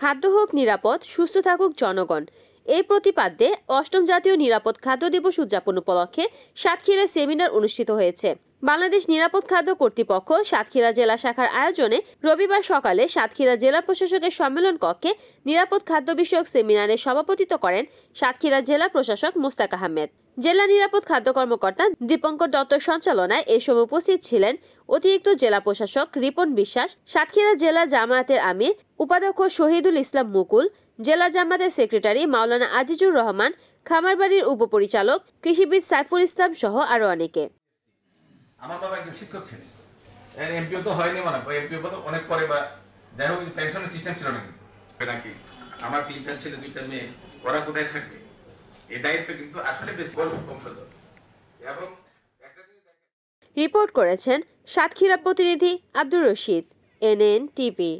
খাদ্য হোক নিরাপদ, সুস্থ থাকুক জনগণ। এই প্রতিপাদ্যে ৮ম জাতীয় নিরাপদ খাদ্য দিবস উদযাপন উপলক্ষে সাতক্ষীরায় সেমিনার অনুষ্ঠিত হয়েছে। বাংলাদেশ নিরাপদ খাদ্য কর্তৃপক্ষ সাতক্ষীরা জেলা শাখার আয়োজনে রবিবার সকালে সাতক্ষীরা জেলা প্রশাসকের সম্মেলন কক্ষে নিরাপদ খাদ্য বিষয়ক সেমিনারে সভাপতিত্ব করেন সাতক্ষীরা জেলা প্রশাসক মোস্তাক আহমেদ। জেলা নিরাপদ খাদ্য কর্মকর্তা দীপঙ্কর দত্তর সঞ্চালনায় এ সময় উপস্থিত ছিলেন অতিরিক্ত জেলা প্রশাসক রিপন বিশ্বাস, সাতক্ষীরা জেলা জামায়াতের আমির উপাধ্যক্ষ শহীদুল ইসলাম মুকুল, জেলা জামায়াতের সেক্রেটারি মাওলানা আজিজুর রহমান, খামারবাড়ির উপপরিচালক কৃষিবিদ সাইফুল ইসলাম সহ আরো অনেকে। আমার বাবা একজন শিক্ষক ছিলেন, এমপিও তো হয়নি মনে হয়, এমপিও তো অনেক পরে, বা যাই হোক পেনশনের সিস্টেম ছিল নাকি আমার 3টা ছেলে 2টা মেয়ে, ওরা কোথায় থাকবে? এই দায়িত্ব কিন্তু আসলে বেশি বংশধর। এবং রিপোর্ট করেছেন সাতক্ষীরা প্রতিনিধি আব্দুর রশিদ, NN টিভি।